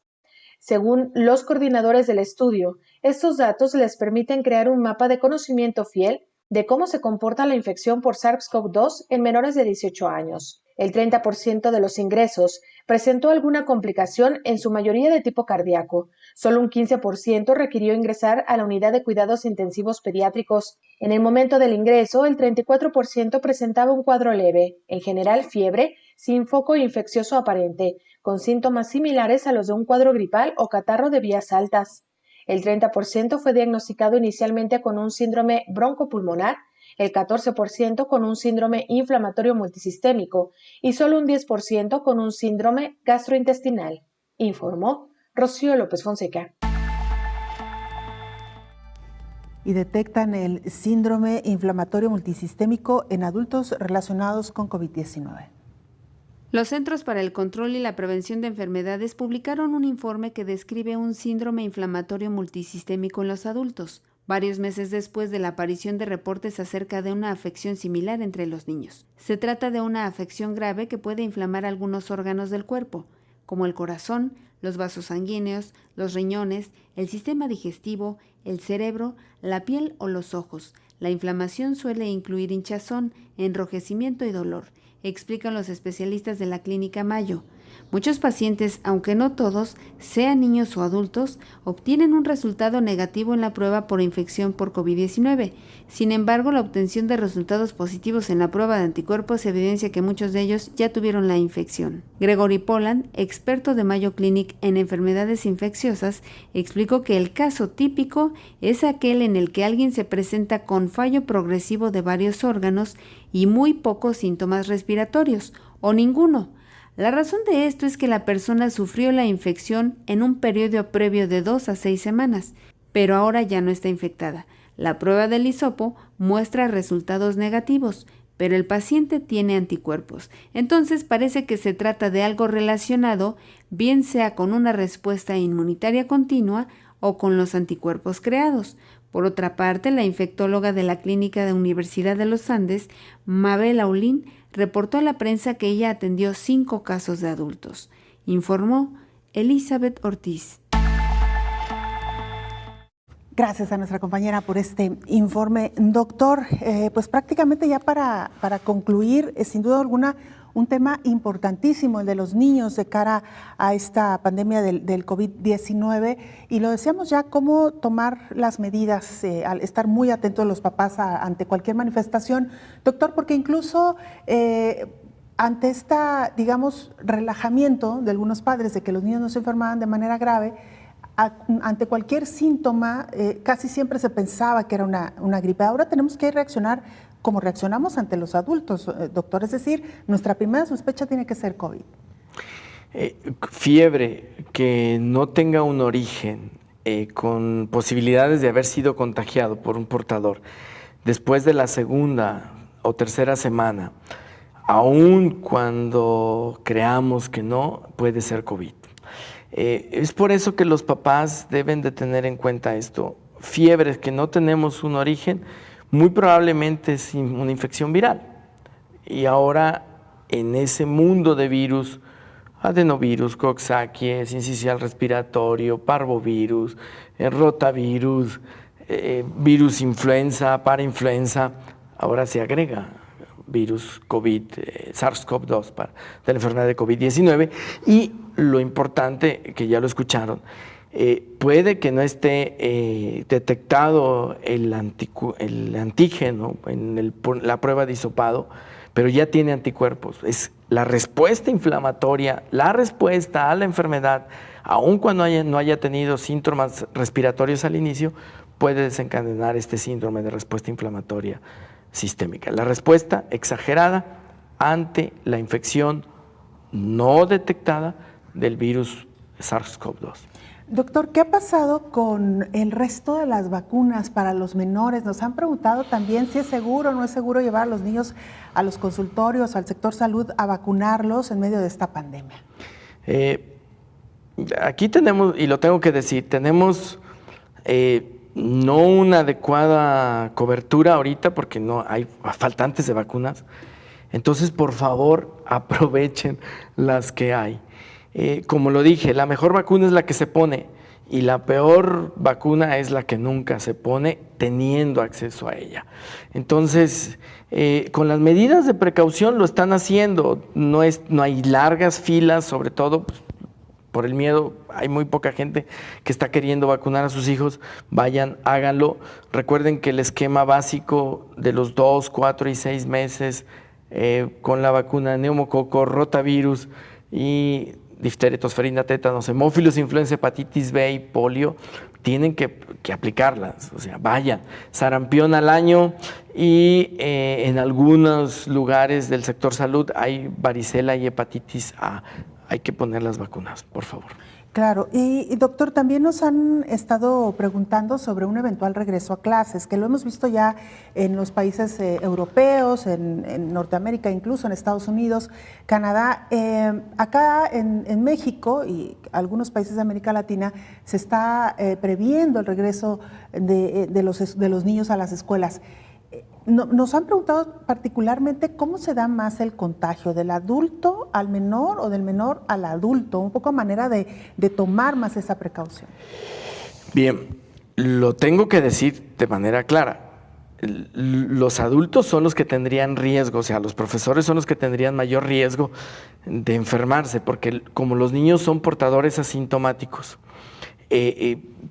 Según los coordinadores del estudio, estos datos les permiten crear un mapa de conocimiento fiel de cómo se comporta la infección por SARS-CoV-2 en menores de 18 años. El 30% de los ingresos presentó alguna complicación, en su mayoría de tipo cardíaco. Solo un 15% requirió ingresar a la unidad de cuidados intensivos pediátricos. En el momento del ingreso, el 34% presentaba un cuadro leve, en general fiebre, sin foco infeccioso aparente, con síntomas similares a los de un cuadro gripal o catarro de vías altas. El 30% fue diagnosticado inicialmente con un síndrome broncopulmonar, el 14% con un síndrome inflamatorio multisistémico y solo un 10% con un síndrome gastrointestinal, informó Rocío López Fonseca. Y detectan el síndrome inflamatorio multisistémico en adultos relacionados con COVID-19. Los Centros para el Control y la Prevención de Enfermedades publicaron un informe que describe un síndrome inflamatorio multisistémico en los adultos, varios meses después de la aparición de reportes acerca de una afección similar entre los niños. Se trata de una afección grave que puede inflamar algunos órganos del cuerpo, como el corazón, los vasos sanguíneos, los riñones, el sistema digestivo, el cerebro, la piel o los ojos. La inflamación suele incluir hinchazón, enrojecimiento y dolor, explican los especialistas de la Clínica Mayo. Muchos pacientes, aunque no todos, sean niños o adultos, obtienen un resultado negativo en la prueba por infección por COVID-19. Sin embargo, la obtención de resultados positivos en la prueba de anticuerpos evidencia que muchos de ellos ya tuvieron la infección. Gregory Poland, experto de Mayo Clinic en enfermedades infecciosas, explicó que el caso típico es aquel en el que alguien se presenta con fallo progresivo de varios órganos y muy pocos síntomas respiratorios, o ninguno. La razón de esto es que la persona sufrió la infección en un periodo previo de 2 a 6 semanas, pero ahora ya no está infectada. La prueba del hisopo muestra resultados negativos, pero el paciente tiene anticuerpos. Entonces parece que se trata de algo relacionado, bien sea con una respuesta inmunitaria continua o con los anticuerpos creados. Por otra parte, la infectóloga de la Clínica de Universidad de los Andes, Mabel Aulín, reportó a la prensa que ella atendió 5 casos de adultos. Informó Elizabeth Ortiz. Gracias a nuestra compañera por este informe. Doctor, pues prácticamente ya para concluir, sin duda alguna, un tema importantísimo, el de los niños de cara a esta pandemia del COVID-19. Y lo decíamos ya, cómo tomar las medidas, al estar muy atentos los papás ante cualquier manifestación. Doctor, porque incluso ante esta, digamos, relajamiento de algunos padres de que los niños no se enfermaban de manera grave, ante cualquier síntoma, casi siempre se pensaba que era una gripe. Ahora tenemos que reaccionar como reaccionamos ante los adultos, doctor. Es decir, nuestra primera sospecha tiene que ser COVID. Fiebre que no tenga un origen con posibilidades de haber sido contagiado por un portador después de la segunda o tercera semana, aun cuando creamos que no, puede ser COVID. Es por eso que los papás deben de tener en cuenta esto. Fiebres que no tenemos un origen, muy probablemente es una infección viral. Y ahora, en ese mundo de virus, adenovirus, coxsackie, sincicial respiratorio, parvovirus, rotavirus, virus influenza, parainfluenza, ahora se agrega virus COVID, SARS-CoV-2 de la enfermedad de COVID-19. Y lo importante, que ya lo escucharon, puede que no esté detectado el antígeno en la prueba de hisopado, pero ya tiene anticuerpos. Es la respuesta inflamatoria, la respuesta a la enfermedad, aun cuando no haya tenido síntomas respiratorios al inicio, puede desencadenar este síndrome de respuesta inflamatoria sistémica. La respuesta exagerada ante la infección no detectada del virus SARS-CoV-2. Doctor, ¿qué ha pasado con el resto de las vacunas para los menores? Nos han preguntado también si es seguro o no es seguro llevar a los niños a los consultorios, al sector salud, a vacunarlos en medio de esta pandemia. Aquí tenemos, y lo tengo que decir, tenemos no una adecuada cobertura ahorita porque no hay faltantes de vacunas. Entonces, por favor, aprovechen las que hay. Como lo dije, la mejor vacuna es la que se pone y la peor vacuna es la que nunca se pone teniendo acceso a ella. Entonces, con las medidas de precaución lo están haciendo, no hay largas filas, sobre todo pues, por el miedo, hay muy poca gente que está queriendo vacunar a sus hijos, vayan, háganlo. Recuerden que el esquema básico de los 2, 4 y 6 meses con la vacuna de neumococo, rotavirus y difteria, tosferina, tétanos, hemófilos, influenza, hepatitis B y polio, tienen que aplicarlas, o sea, vayan. Sarampión al año y en algunos lugares del sector salud hay varicela y hepatitis A. Hay que poner las vacunas, por favor. Claro, y doctor, también nos han estado preguntando sobre un eventual regreso a clases, que lo hemos visto ya en los países europeos, en Norteamérica, incluso en Estados Unidos, Canadá. Acá en México y algunos países de América Latina se está previendo el regreso de los niños a las escuelas. Nos han preguntado particularmente cómo se da más el contagio, del adulto al menor o del menor al adulto, un poco a manera de tomar más esa precaución. Bien, lo tengo que decir de manera clara. Los adultos son los que tendrían riesgo, o sea, los profesores son los que tendrían mayor riesgo de enfermarse, porque como los niños son portadores asintomáticos,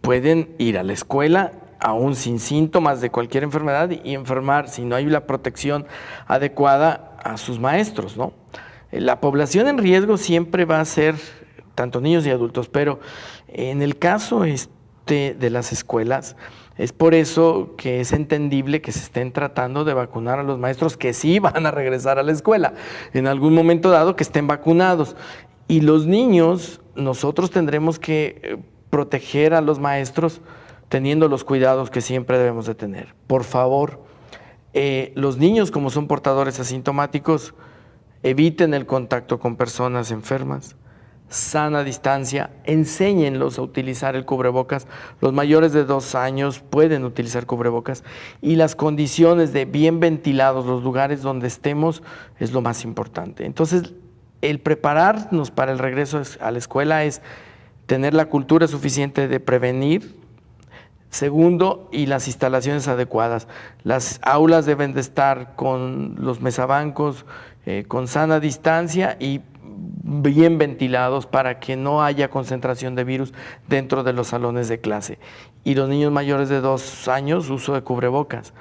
pueden ir a la escuela aún sin síntomas de cualquier enfermedad y enfermar, si no hay la protección adecuada, a sus maestros, ¿no? La población en riesgo siempre va a ser tanto niños y adultos, pero en el caso de las escuelas, es por eso que es entendible que se estén tratando de vacunar a los maestros que sí van a regresar a la escuela, en algún momento dado que estén vacunados. Y los niños, nosotros tendremos que proteger a los maestros teniendo los cuidados que siempre debemos de tener. Por favor, los niños, como son portadores asintomáticos, eviten el contacto con personas enfermas, sana distancia, enséñenlos a utilizar el cubrebocas. Los mayores de 2 años pueden utilizar cubrebocas y las condiciones de bien ventilados, los lugares donde estemos, es lo más importante. Entonces, el prepararnos para el regreso a la escuela es tener la cultura suficiente de prevenir. Segundo, y las instalaciones adecuadas. Las aulas deben de estar con los mesabancos, con sana distancia y bien ventilados para que no haya concentración de virus dentro de los salones de clase. Y los niños mayores de 2 años, uso de cubrebocas.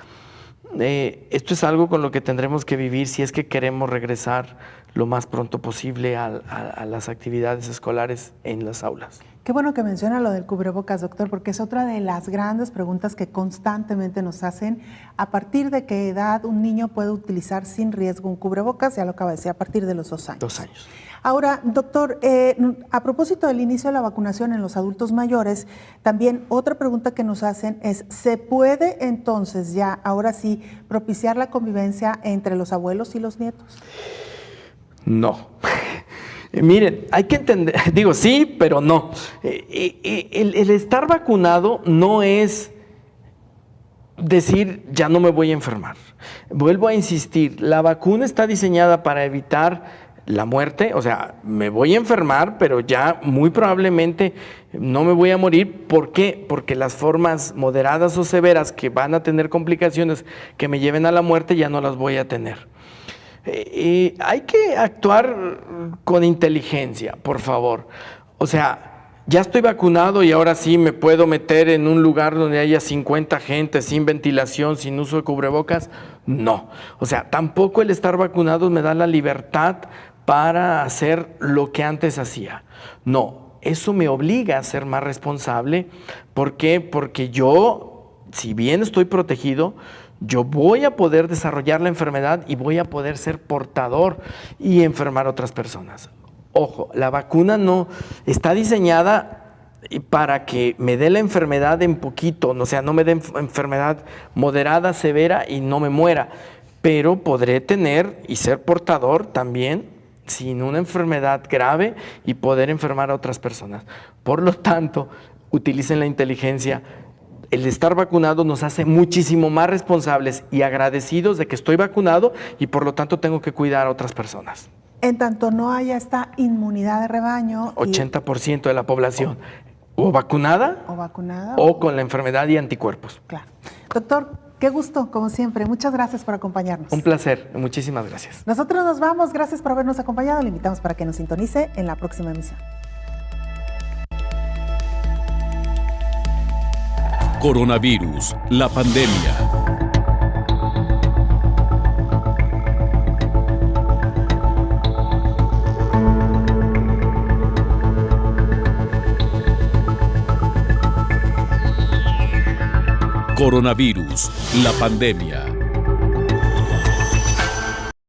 Esto es algo con lo que tendremos que vivir si es que queremos regresar lo más pronto posible a las actividades escolares en las aulas. Qué bueno que menciona lo del cubrebocas, doctor, porque es otra de las grandes preguntas que constantemente nos hacen. ¿A partir de qué edad un niño puede utilizar sin riesgo un cubrebocas? Ya lo acaba de decir, a partir de los 2 años. 2 años. Ahora, doctor, a propósito del inicio de la vacunación en los adultos mayores, también otra pregunta que nos hacen es, ¿se puede entonces ya, ahora sí, propiciar la convivencia entre los abuelos y los nietos? No. Miren, hay que entender, digo sí, pero no. El estar vacunado no es decir ya no me voy a enfermar. Vuelvo a insistir, la vacuna está diseñada para evitar la muerte, o sea, me voy a enfermar, pero ya muy probablemente no me voy a morir. ¿Por qué? Porque las formas moderadas o severas que van a tener complicaciones que me lleven a la muerte ya no las voy a tener. Hay que actuar con inteligencia, por favor. O sea, ya estoy vacunado y ahora sí me puedo meter en un lugar donde haya 50 gente sin ventilación, sin uso de cubrebocas. No. O sea, tampoco el estar vacunado me da la libertad para hacer lo que antes hacía. No, eso me obliga a ser más responsable. ¿Por qué? Porque yo, si bien estoy protegido, yo voy a poder desarrollar la enfermedad y voy a poder ser portador y enfermar a otras personas. Ojo, la vacuna no está diseñada para que me dé la enfermedad en poquito, o sea, no me dé enfermedad moderada, severa y no me muera, pero podré tener y ser portador también sin una enfermedad grave y poder enfermar a otras personas. Por lo tanto, utilicen la inteligencia. El estar vacunado nos hace muchísimo más responsables y agradecidos de que estoy vacunado y por lo tanto tengo que cuidar a otras personas. En tanto no haya esta inmunidad de rebaño. 80% de la población o vacunada o con la enfermedad y anticuerpos. Claro. Doctor, qué gusto, como siempre. Muchas gracias por acompañarnos. Un placer. Muchísimas gracias. Nosotros nos vamos. Gracias por habernos acompañado. Le invitamos para que nos sintonice en la próxima emisión. Coronavirus, la pandemia. Coronavirus, la pandemia.